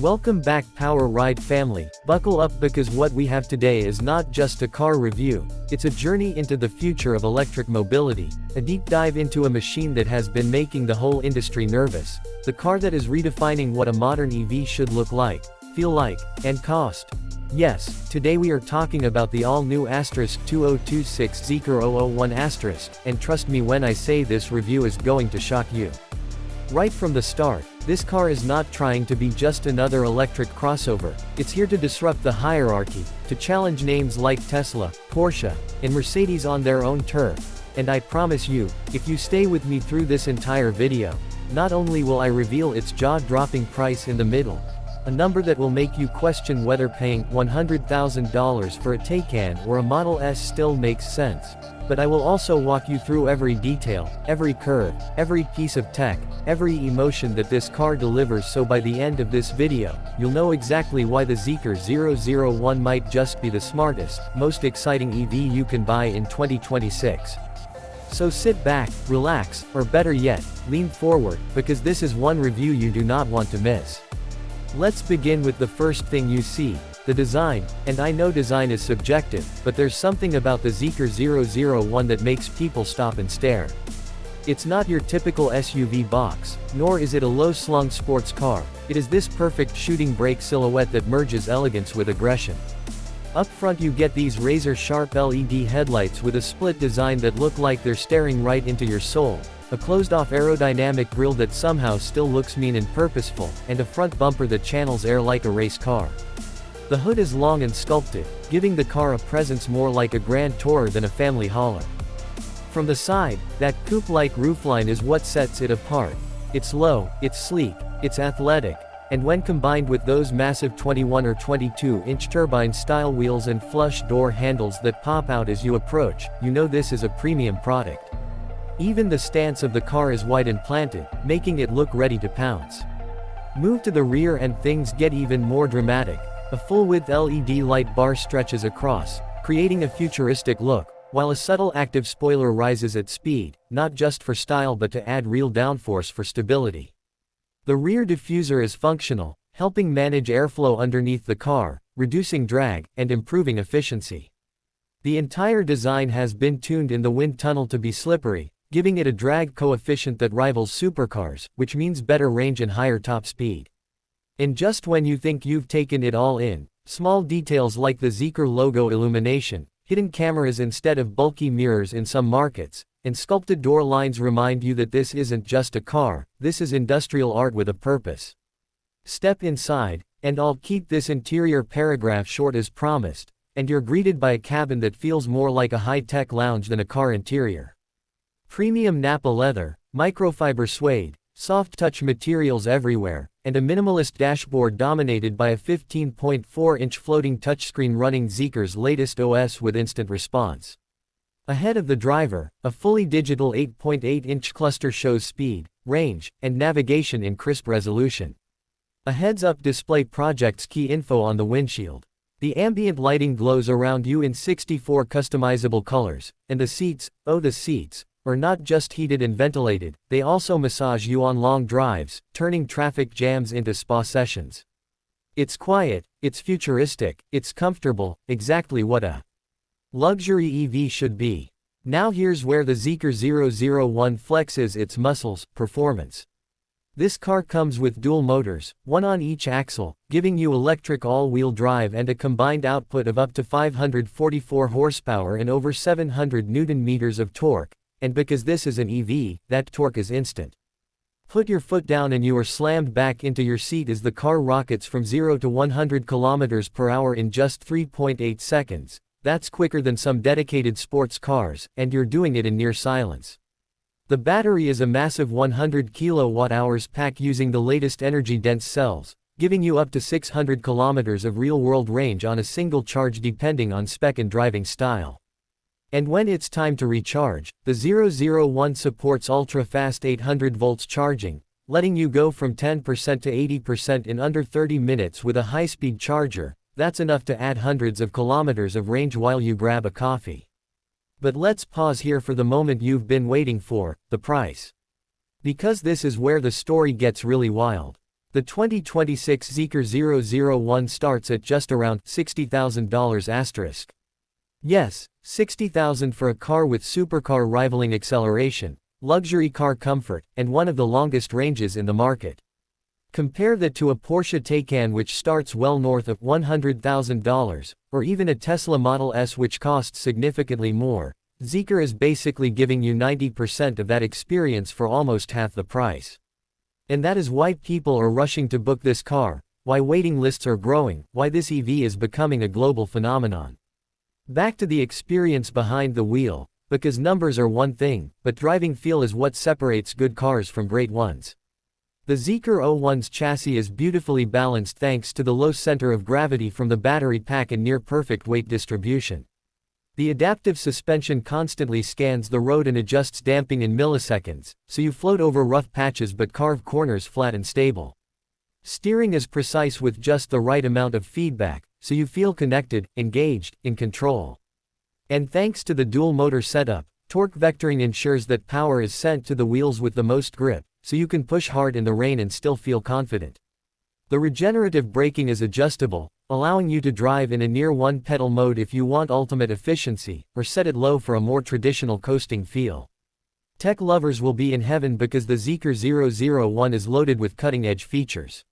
Welcome back Power Ride family, buckle up because what we have today is not just a car review, it's a journey into the future of electric mobility, a deep dive into a machine that has been making the whole industry nervous, the car that is redefining what a modern EV should look like, feel like, and cost. Yes, today we are talking about the all-new *2026 Zeekr 001*, and trust me when I say this review is going to shock you. Right from the start, this car is not trying to be just another electric crossover, it's here to disrupt the hierarchy, to challenge names like Tesla, Porsche, and Mercedes on their own turf. And I promise you, if you stay with me through this entire video, not only will I reveal its jaw-dropping price in the middle, a number that will make you question whether paying $100,000 for a Taycan or a Model S still makes sense, but I will also walk you through every detail, every curve, every piece of tech, every emotion that this car delivers, so by the end of this video, you'll know exactly why the Zeekr 001 might just be the smartest, most exciting EV you can buy in 2026. So sit back, relax, or better yet, lean forward, because this is one review you do not want to miss. Let's begin with the first thing you see, the design, and I know design is subjective, but there's something about the Zeekr 001 that makes people stop and stare. It's not your typical SUV box, nor is it a low-slung sports car, it is this perfect shooting brake silhouette that merges elegance with aggression. Up front you get these razor-sharp LED headlights with a split design that look like they're staring right into your soul, a closed-off aerodynamic grille that somehow still looks mean and purposeful, and a front bumper that channels air like a race car. The hood is long and sculpted, giving the car a presence more like a grand tourer than a family hauler. From the side, that coupe-like roofline is what sets it apart. It's low, it's sleek, it's athletic, and when combined with those massive 21 or 22-inch turbine-style wheels and flush door handles that pop out as you approach, you know this is a premium product. Even the stance of the car is wide and planted, making it look ready to pounce. Move to the rear and things get even more dramatic. A full-width LED light bar stretches across, creating a futuristic look, while a subtle active spoiler rises at speed, not just for style but to add real downforce for stability. The rear diffuser is functional, helping manage airflow underneath the car, reducing drag, and improving efficiency. The entire design has been tuned in the wind tunnel to be slippery, giving it a drag coefficient that rivals supercars, which means better range and higher top speed. And just when you think you've taken it all in, small details like the Zeekr logo illumination, hidden cameras instead of bulky mirrors in some markets, and sculpted door lines remind you that this isn't just a car, this is industrial art with a purpose. Step inside, and I'll keep this interior paragraph short as promised, and you're greeted by a cabin that feels more like a high-tech lounge than a car interior. Premium Nappa leather, microfiber suede, soft-touch materials everywhere, and a minimalist dashboard dominated by a 15.4-inch floating touchscreen running Zeekr's latest OS with instant response. Ahead of the driver, a fully digital 8.8-inch cluster shows speed, range, and navigation in crisp resolution. A heads-up display projects key info on the windshield. The ambient lighting glows around you in 64 customizable colors, and the seats, oh the seats, are not just heated and ventilated, they also massage you on long drives, turning traffic jams into spa sessions. It's quiet, it's futuristic, it's comfortable, exactly what a luxury EV should be. Now here's where the Zeekr 001 flexes its muscles, performance. This car comes with dual motors, one on each axle, giving you electric all-wheel drive and a combined output of up to 544 horsepower and over 700 Nm of torque. And because this is an EV, that torque is instant. Put your foot down and you are slammed back into your seat as the car rockets from 0 to 100 km/h in just 3.8 seconds. That's quicker than some dedicated sports cars, and you're doing it in near silence. The battery is a massive 100 kWh pack using the latest energy-dense cells, giving you up to 600 km of real-world range on a single charge depending on spec and driving style. And when it's time to recharge, the 001 supports ultra-fast 800 volts charging, letting you go from 10% to 80% in under 30 minutes with a high-speed charger. That's enough to add hundreds of kilometers of range while you grab a coffee. But let's pause here for the moment you've been waiting for, the price. Because this is where the story gets really wild. The 2026 Zeekr 001 starts at just around $60,000 *. Yes, $60,000 for a car with supercar rivaling acceleration, luxury car comfort, and one of the longest ranges in the market. Compare that to a Porsche Taycan which starts well north of $100,000, or even a Tesla Model S which costs significantly more. Zeekr is basically giving you 90% of that experience for almost half the price. And that is why people are rushing to book this car, why waiting lists are growing, why this EV is becoming a global phenomenon. Back to the experience behind the wheel, because numbers are one thing, but driving feel is what separates good cars from great ones. The Zeekr 01's chassis is beautifully balanced thanks to the low center of gravity from the battery pack and near-perfect weight distribution. The adaptive suspension constantly scans the road and adjusts damping in milliseconds, so you float over rough patches but carve corners flat and stable. Steering is precise with just the right amount of feedback, so you feel connected, engaged, in control. And thanks to the dual-motor setup, torque vectoring ensures that power is sent to the wheels with the most grip, so you can push hard in the rain and still feel confident. The regenerative braking is adjustable, allowing you to drive in a near one-pedal mode if you want ultimate efficiency, or set it low for a more traditional coasting feel. Tech lovers will be in heaven because the Zeekr 001 is loaded with cutting-edge features.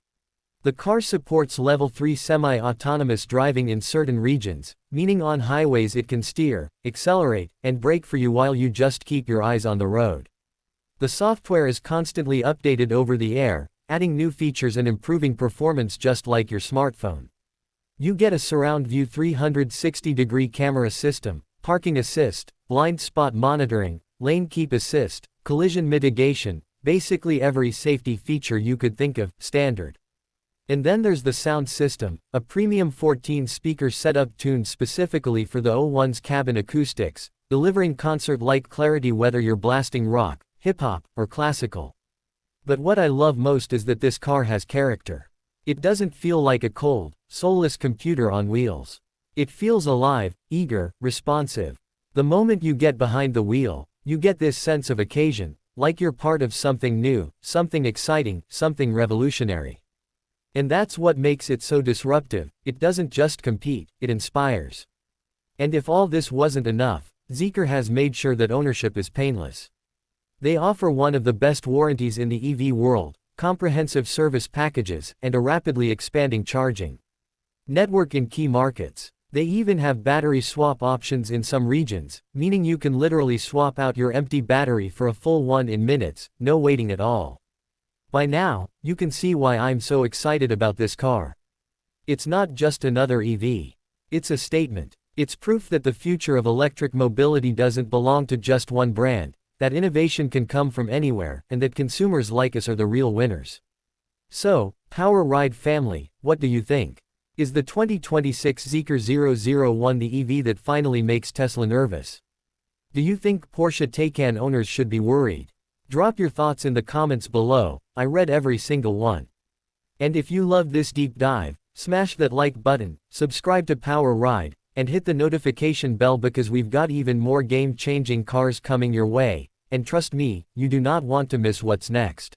The car supports Level 3 semi-autonomous driving in certain regions, meaning on highways it can steer, accelerate, and brake for you while you just keep your eyes on the road. The software is constantly updated over the air, adding new features and improving performance just like your smartphone. You get a surround view 360-degree camera system, parking assist, blind spot monitoring, lane keep assist, collision mitigation, basically every safety feature you could think of, standard. And then there's the sound system, a premium 14-speaker setup tuned specifically for the 01's cabin acoustics, delivering concert-like clarity whether you're blasting rock, hip-hop, or classical. But what I love most is that this car has character. It doesn't feel like a cold, soulless computer on wheels. It feels alive, eager, responsive. The moment you get behind the wheel, you get this sense of occasion, like you're part of something new, something exciting, something revolutionary. And that's what makes it so disruptive. It doesn't just compete, it inspires. And if all this wasn't enough, Zeekr has made sure that ownership is painless. They offer one of the best warranties in the EV world, comprehensive service packages, and a rapidly expanding charging network in key markets. They even have battery swap options in some regions, meaning you can literally swap out your empty battery for a full one in minutes, no waiting at all. By now, you can see why I'm so excited about this car. It's not just another EV. It's a statement. It's proof that the future of electric mobility doesn't belong to just one brand, that innovation can come from anywhere, and that consumers like us are the real winners. So, Power Ride family, what do you think? Is the 2026 Zeekr 001 the EV that finally makes Tesla nervous? Do you think Porsche Taycan owners should be worried? Drop your thoughts in the comments below. I read every single one. And if you loved this deep dive, smash that like button, subscribe to Power Ride, and hit the notification bell because we've got even more game-changing cars coming your way. And trust me, you do not want to miss what's next.